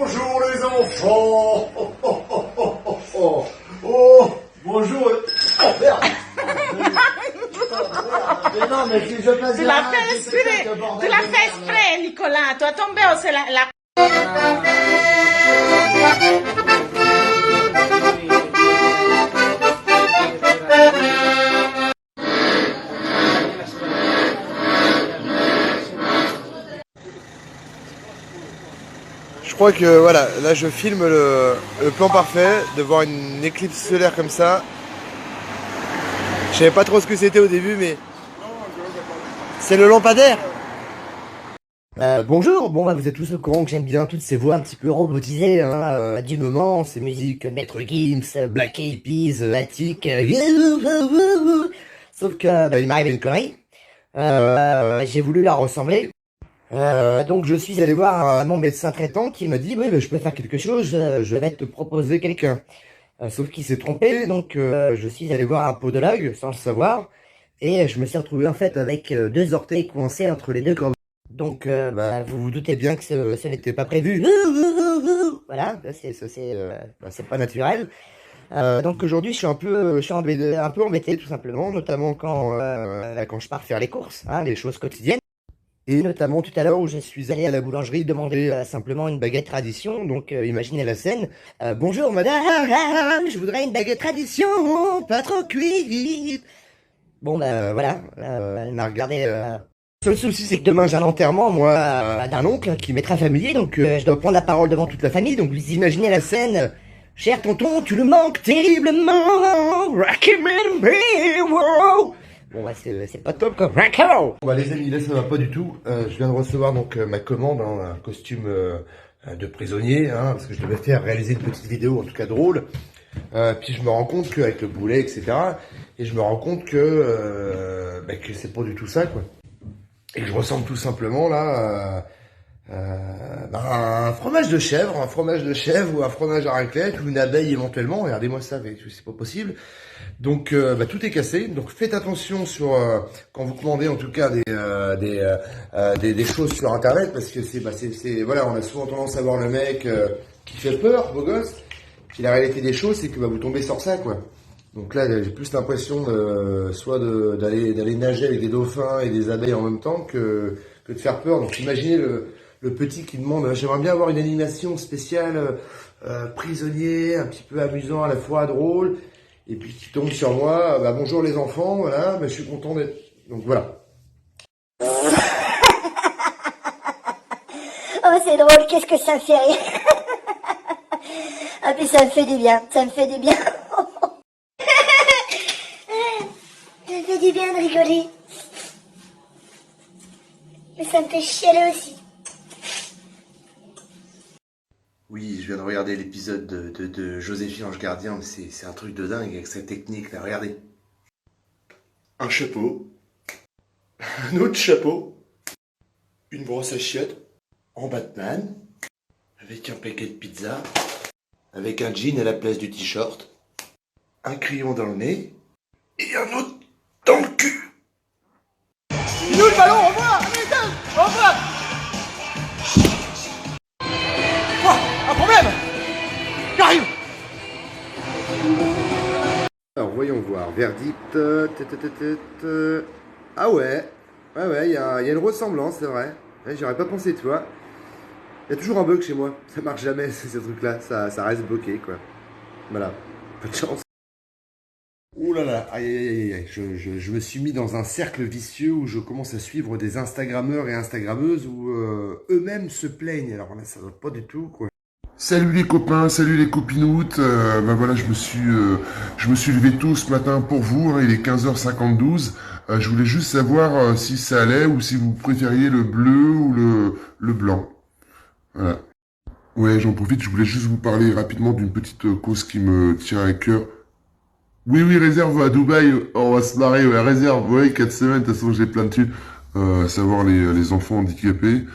Bonjour les enfants. Oh, bonjour. Oh merde. Mais non, mais si je passe Tu l'as fait exprès, tu l'as fait exprès, Nicolas. Tu as tombé au c'est la... Je crois que voilà, là je filme le plan parfait de voir une éclipse solaire comme ça. Je savais pas trop ce que c'était au début, mais c'est le lampadaire. Bonjour, bon bah vous êtes tous au courant que j'aime bien toutes ces voix un petit peu robotisées, hein, du moment, ces musiques Maître Gims, Black Eyed Peas, Attic, sauf que il m'arrive une connerie, j'ai voulu la ressembler, donc je suis allé voir mon médecin traitant qui me dit oui je peux faire quelque chose, je vais te proposer quelqu'un, sauf qu'il s'est trompé, donc je suis allé voir un podologue sans le savoir, et je me suis retrouvé en fait avec deux orteils coincés entre les deux cordes. Donc, vous vous doutez bien que ça n'était pas prévu. Voilà, c'est pas naturel. Donc aujourd'hui, je suis un peu embêté tout simplement, notamment quand je pars faire les courses, hein, les choses quotidiennes. Et notamment tout à l'heure où je suis allé à la boulangerie demander simplement une baguette tradition. Donc imaginez la scène. Bonjour madame, je voudrais une baguette tradition, pas trop cuite. Bon voilà, elle m'a regardé. Le seul souci, c'est que demain j'ai un enterrement, moi, d'un oncle qui m'est très familier, donc je dois prendre la parole devant toute la famille, donc vous imaginez la scène. Cher tonton, tu le manques terriblement. Rocky Man, wow. Bon bah c'est pas top quoi. Bon, bah les amis, là ça va pas du tout. Je viens de recevoir donc ma commande, hein, un costume de prisonnier, hein, parce que je devais faire réaliser une petite vidéo, en tout cas drôle. Puis je me rends compte qu'avec le boulet, etc. Et je me rends compte que c'est pas du tout ça, quoi. Et je ressemble tout simplement là à un fromage de chèvre ou un fromage à raclette ou une abeille éventuellement. Regardez-moi ça, c'est pas possible. Donc tout est cassé. Donc faites attention sur quand vous commandez en tout cas des choses sur internet, parce que voilà, on a souvent tendance à voir le mec qui fait peur, beau gosse. Puis la réalité des choses, c'est que vous tombez sur ça, quoi. Donc là, j'ai plus l'impression d'aller nager avec des dauphins et des abeilles en même temps que de faire peur. Donc imaginez le petit qui demande, j'aimerais bien avoir une animation spéciale prisonnier, un petit peu amusant à la fois drôle, et puis qui tombe sur moi, bonjour les enfants, voilà, je suis content d'être... Donc voilà. Oh, c'est drôle, qu'est-ce que ça fait rire. Ah, puis ça me fait du bien, ça me fait du bien. Ça me fait du bien de rigoler. Mais ça me fait chialer aussi. Oui, je viens de regarder l'épisode de Joséphine Ange Gardien, mais c'est un truc de dingue avec sa technique là, regardez. Un chapeau, un autre chapeau, une brosse à chiottes en Batman, avec un paquet de pizza, avec un jean à la place du t-shirt, un crayon dans le nez, et un autre dans le cul. Nous le ballon, au revoir. Au revoir. Un problème. J'arrive. Alors voyons voir, verdict, ah ouais, il y a une ressemblance, c'est vrai. Ouais, j'aurais pas pensé, tu vois. Il y a toujours un bug chez moi, ça marche jamais ce truc-là, ça reste bloqué, quoi. Voilà, peu de chance. Ouh là là, aïe aïe aïe aïe, je me suis mis dans un cercle vicieux où je commence à suivre des Instagrammeurs et Instagrammeuses où eux-mêmes se plaignent. Alors là, ça va pas du tout, quoi. Salut les copains, salut les copinoutes, voilà, je me suis levé tôt ce matin pour vous, hein, il est 15h52, je voulais juste savoir si ça allait ou si vous préfériez le bleu ou le blanc. Voilà. Ouais, j'en profite, je voulais juste vous parler rapidement d'une petite cause qui me tient à cœur. Oui, réserve à Dubaï, on va se marrer, ouais, réserve, ouais, 4 semaines, de toute façon j'ai plein de thunes, à savoir les enfants handicapés.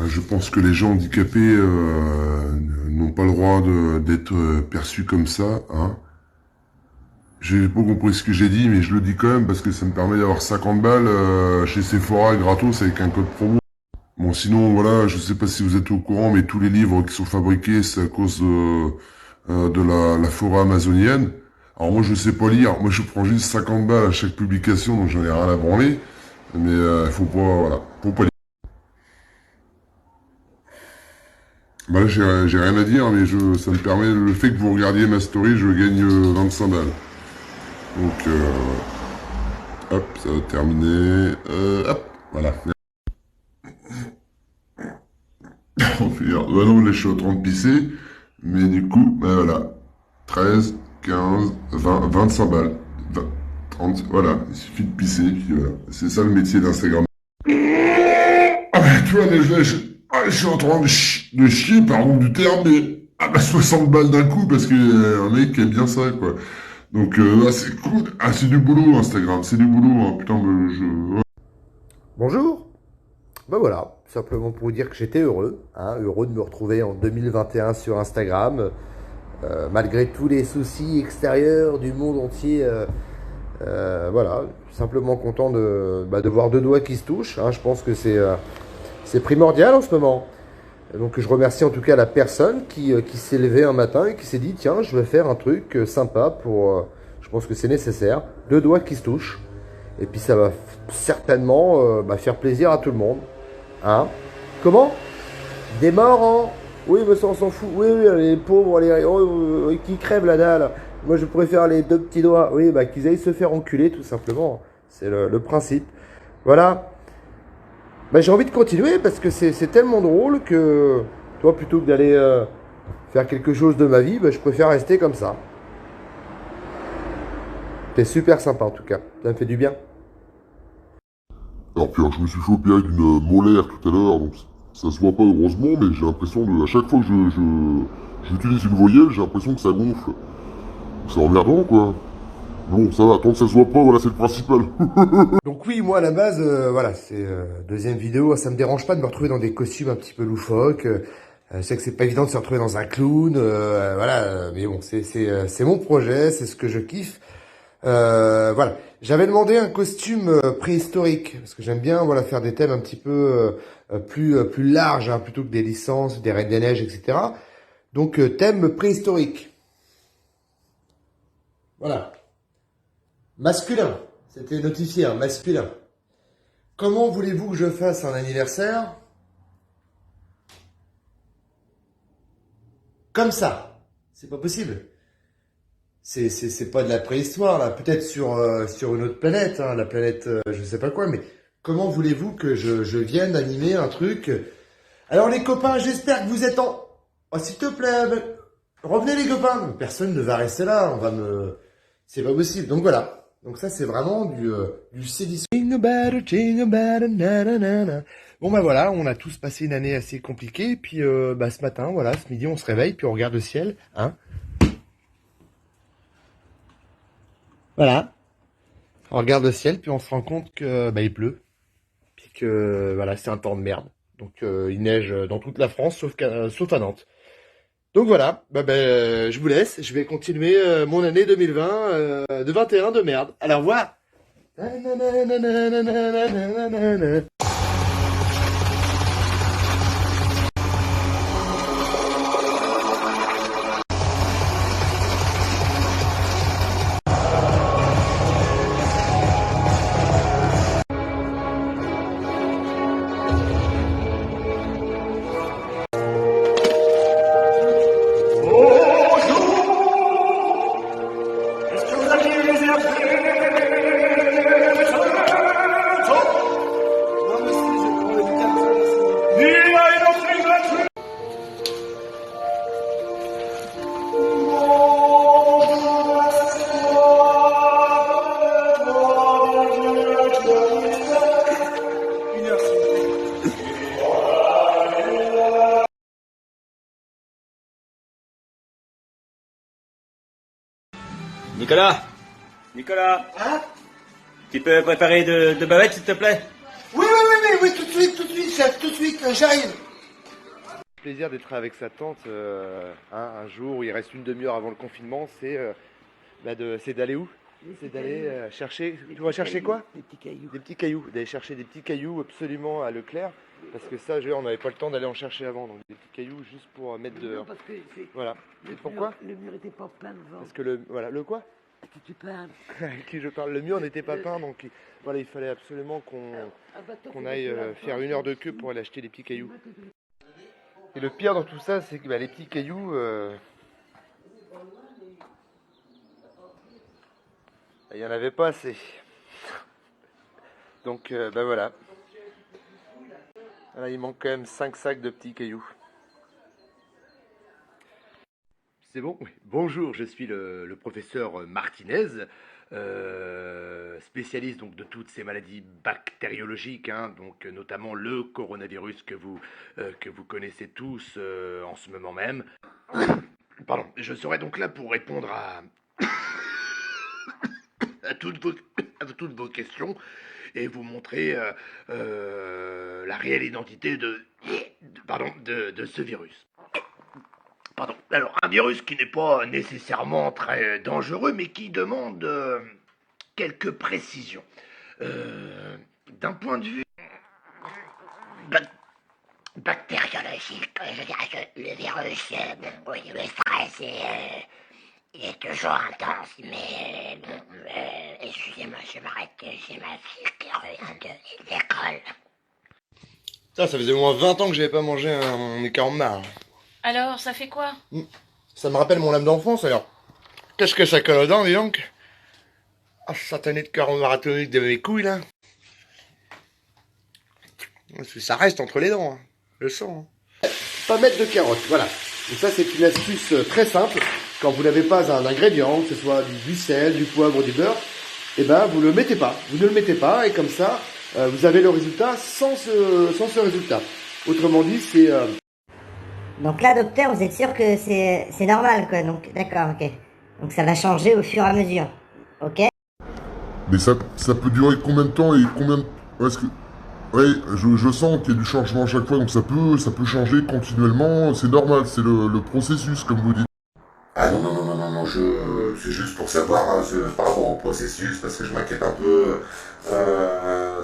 Je pense que les gens handicapés n'ont pas le droit d'être perçus comme ça, hein. J'ai pas compris ce que j'ai dit, mais je le dis quand même parce que ça me permet d'avoir 50 balles chez Sephora gratos avec un code promo. Bon, Bon, sinon, voilà, je sais pas si vous êtes au courant, mais tous les livres qui sont fabriqués, c'est à cause de la forêt amazonienne. Alors moi, je sais pas lire. Moi, je prends juste 50 balles à chaque publication, donc j'en ai rien à branler. Mais faut pas, voilà, faut pas lire. Bah là, j'ai rien à dire, mais ça me permet, le fait que vous regardiez ma story, je gagne 25 balles. Donc, hop, ça va terminer. Hop, voilà. Bah non, là, je suis en train de pisser. Mais du coup, bah voilà. 13, 15, 20, 25 balles. 20, 30, voilà. Il suffit de pisser, puis voilà. C'est ça le métier d'Instagram. Ah bah, tu vois, là, je suis en train de chier, pardon du terme, mais 60 balles d'un coup, parce que un mec aime bien ça, quoi. Donc, c'est cool. Ah, c'est du boulot, Instagram. C'est du boulot, hein. Putain, ouais. Bonjour. Ben voilà, simplement pour vous dire que j'étais heureux, hein, heureux de me retrouver en 2021 sur Instagram, malgré tous les soucis extérieurs du monde entier. Voilà, simplement content de voir deux doigts qui se touchent. Hein, je pense que c'est primordial en ce moment. Donc je remercie en tout cas la personne qui s'est levée un matin et qui s'est dit tiens, je vais faire un truc sympa pour... je pense que c'est nécessaire. Deux doigts qui se touchent. Et puis ça va certainement faire plaisir à tout le monde. Hein? Comment? Des morts, hein? Oui, mais ça on s'en fout. Oui, les pauvres, qui crèvent la dalle. Moi je préfère les deux petits doigts. Oui, bah qu'ils aillent se faire enculer tout simplement. C'est le principe. Voilà. Bah, j'ai envie de continuer parce que c'est tellement drôle que, toi, plutôt que d'aller faire quelque chose de ma vie, bah, je préfère rester comme ça. C'est super sympa en tout cas. Ça me fait du bien. Alors Pierre, je me suis fait opérer d'une molaire tout à l'heure, donc ça se voit pas heureusement, mais j'ai l'impression de... À chaque fois que j'utilise une voyelle, j'ai l'impression que ça gonfle. C'est emmerdant, quoi. Bon, ça va, tant que ça se voit pas, voilà, c'est le principal. Donc oui, moi à la base, voilà, c'est deuxième vidéo, ça me dérange pas de me retrouver dans des costumes un petit peu loufoques. Je sais que c'est pas évident de se retrouver dans un clown, voilà, mais bon, c'est mon projet, c'est ce que je kiffe. Voilà, j'avais demandé un costume préhistorique parce que j'aime bien, voilà, faire des thèmes un petit peu plus larges, hein, plutôt que des licences, des Reines des Neiges, etc. Donc thème préhistorique. Voilà. Masculin, c'était notifié, hein, masculin. Comment voulez-vous que je fasse un anniversaire? Comme ça. C'est pas possible. C'est pas de la préhistoire, là. Peut-être sur une autre planète, hein, la planète je sais pas quoi, mais comment voulez-vous que je vienne animer un truc? Alors les copains, j'espère que vous êtes en... Oh, s'il te plaît, revenez les copains. Personne ne va rester là, c'est pas possible. Donc voilà. Donc ça, c'est vraiment du sédition. Bon bah voilà, on a tous passé une année assez compliquée. Puis ce matin, voilà, ce midi, on se réveille, puis on regarde le ciel. Hein, voilà. On regarde le ciel, puis on se rend compte que il pleut. Puis que voilà, c'est un temps de merde. Donc il neige dans toute la France, sauf à Nantes. Donc voilà, je vous laisse, je vais continuer mon année 2020 de 21 de merde. Alors au revoir. Nicolas Nicolas Hein? Tu peux préparer de bavettes, s'il te plaît? Oui, tout de suite, chef, tout de suite, j'arrive. Plaisir d'être avec sa tante un jour où il reste une demi-heure avant le confinement, c'est d'aller où? C'est d'aller chercher... Tu vas chercher quoi? Des petits cailloux. Des petits cailloux. D'aller chercher des petits cailloux absolument à Leclerc. Parce que ça, on n'avait pas le temps d'aller en chercher avant, donc des petits cailloux juste pour mettre dehors. Parce que c'est... Voilà. Et pourquoi? Le mur était pas plein devant. Parce que le quoi? C'était peint. Avec qui je parle? Le mur n'était pas peint, donc voilà, il fallait absolument qu'on aille faire 1 heure de queue pour aller acheter des petits cailloux. Et le pire dans tout ça, c'est que les petits cailloux, il n'y en avait pas assez. Donc voilà. Là, il manque quand même 5 sacs de petits cailloux. C'est bon? Oui. Bonjour, je suis le professeur Martinez, spécialiste donc de toutes ces maladies bactériologiques, hein, donc notamment le coronavirus que vous connaissez tous en ce moment même. Pardon, je serai donc là pour répondre à toutes vos questions et vous montrer la réelle identité de ce virus. Pardon. Alors, un virus qui n'est pas nécessairement très dangereux, mais qui demande quelques précisions. D'un point de vue bactériologique, je dirais que le virus, oui, le stress il est toujours intense, mais excusez-moi, je m'arrête, j'ai ma fille qui revient de l'école. Ça faisait au moins 20 ans que j'avais pas mangé un écart marre. Alors, ça fait quoi? Ça me rappelle mon âme d'enfance, alors. Qu'est-ce que ça colle aux dents, dis donc? Ah, satané de cœur marathonique de mes couilles, là. Ça reste entre les dents, hein. Le sang. Hein. Pas mettre de carottes, voilà. Et ça, c'est une astuce très simple. Quand vous n'avez pas un ingrédient, que ce soit du sel, du poivre, du beurre, eh ben, vous le mettez pas. Vous ne le mettez pas, et comme ça, vous avez le résultat sans ce résultat. Autrement dit, c'est... Donc là, docteur, vous êtes sûr que c'est normal, quoi. Donc, d'accord, ok. Donc ça va changer au fur et à mesure. Ok? Mais ça peut durer combien de temps et combien... Est-ce que... Ouais, je sens qu'il y a du changement à chaque fois, donc ça peut changer continuellement, c'est normal, c'est le processus, comme vous dites. Ah non, c'est juste pour savoir par rapport au processus, parce que je m'inquiète un peu. C'est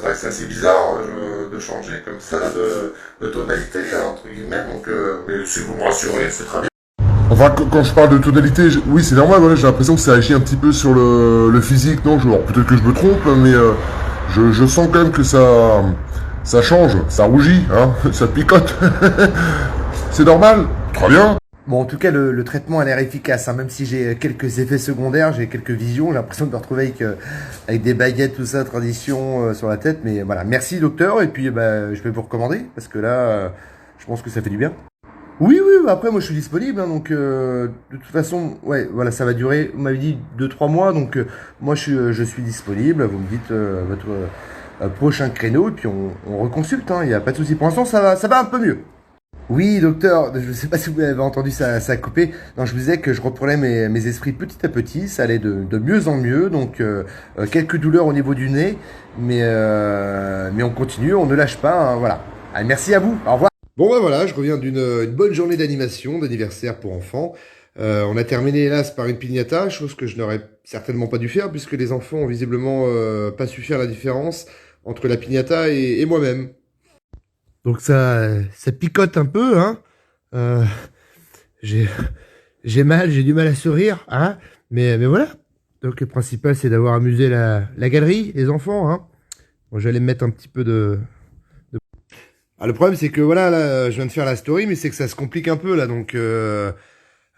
vrai que c'est assez bizarre de changer comme ça de tonalité, entre guillemets, donc mais si vous me rassurez, c'est très bien. Enfin, quand je parle de tonalité, oui, c'est normal, ouais, j'ai l'impression que ça agit un petit peu sur le physique, non, peut-être que je me trompe, mais je sens quand même que ça change, ça rougit, hein, ça picote. C'est normal, très bien. Bon, en tout cas, le traitement a l'air efficace, hein, même si j'ai quelques effets secondaires, j'ai quelques visions, j'ai l'impression de me retrouver avec des baguettes, tout ça, tradition sur la tête, mais voilà. Merci, docteur, et puis je vais vous recommander, parce que là, je pense que ça fait du bien. Oui, après, moi, je suis disponible, hein, donc de toute façon, ouais, voilà, ça va durer, vous m'avez dit 2-3 mois, donc moi, je suis disponible, vous me dites votre prochain créneau, et puis on reconsulte, hein, il n'y a pas de souci. Pour l'instant, ça va un peu mieux. Oui, docteur, je ne sais pas si vous avez entendu, ça a coupé. Non, je vous disais que je reprenais mes esprits petit à petit, ça allait de mieux en mieux, donc quelques douleurs au niveau du nez, mais on continue, on ne lâche pas, hein, voilà. Allez, merci à vous, au revoir. Bon ben voilà, je reviens d'une bonne journée d'animation, d'anniversaire pour enfants. On a terminé hélas par une piñata, chose que je n'aurais certainement pas dû faire, puisque les enfants ont visiblement pas su faire la différence entre la piñata et moi-même. Donc ça picote un peu, hein. J'ai du mal à sourire, hein. Mais voilà. Donc le principal, c'est d'avoir amusé la galerie, les enfants, hein. Bon, j'allais me mettre un petit peu de... Ah, le problème, c'est que voilà, là, je viens de faire la story, mais c'est que ça se complique un peu, là. Donc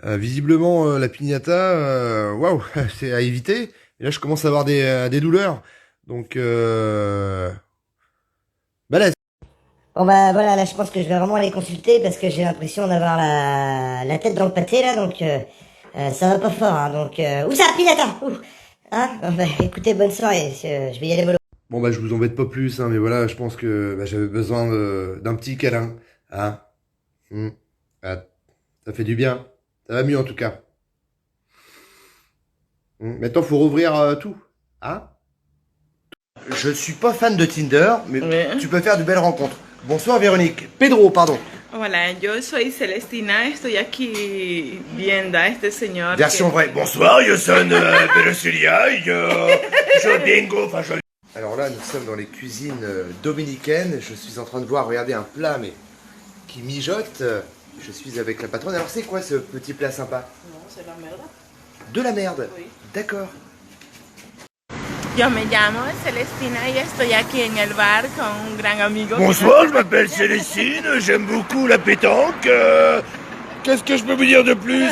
visiblement, la piñata, waouh, c'est à éviter. Et là, je commence à avoir des douleurs. Donc balèze. Bon bah voilà, là je pense que je vais vraiment aller consulter parce que j'ai l'impression d'avoir la tête dans le pâté là, donc ça va pas fort, hein, donc... Où ça, Pinata? Hein? Bah, écoutez, bonne soirée, je vais y aller mollo. Bon bah je vous embête pas plus, hein, mais voilà, je pense que j'avais besoin d'un petit câlin, hein. Ah, ça fait du bien, ça va mieux en tout cas. Maintenant faut rouvrir tout, hein. Je suis pas fan de Tinder, mais tu peux faire de belles rencontres. Bonsoir Véronique. Pedro, pardon. Hola, yo soy Celestina, estoy aquí viendo a este señor. Version vraie. Bonsoir, yo soy Peresulia, yo vengo, enfin Alors là, nous sommes dans les cuisines dominicaines. Je suis en train de voir, regardez, un plat mais qui mijote. Je suis avec la patronne. Alors c'est quoi ce petit plat sympa? No, c'est la merde. De la merde. Oui. D'accord. Yo me llamo Celestina y estoy aquí en el bar con un gran amigo. Bonsoir, je m'appelle Célestine, j'aime beaucoup la pétanque. Qu'est-ce que je peux vous dire de plus?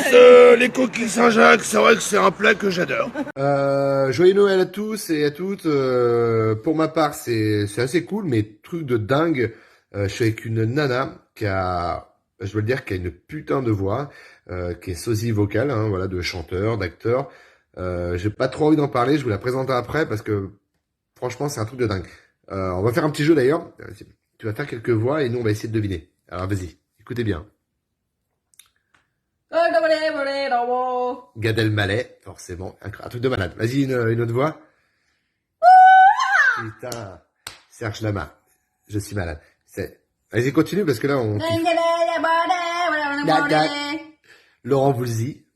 Les coquilles Saint-Jacques, c'est vrai que c'est un plat que j'adore. Joyeux Noël à tous et à toutes. Pour ma part, c'est assez cool, mais truc de dingue. Je suis avec une nana qui a, je dois le dire, qui a une putain de voix, qui est sosie vocale, hein, voilà, de chanteur, d'acteur. J'ai pas trop envie d'en parler, je vous la présenterai après parce que franchement c'est un truc de dingue. On va faire un petit jeu d'ailleurs. Tu vas faire quelques voix et nous on va essayer de deviner. Alors vas-y, écoutez bien. Gad Elmaleh, forcément, un truc de malade. Vas-y, une autre voix. Putain, Serge Lama, je suis malade. Vas-y, continue parce que là on... Laurent Voulzy.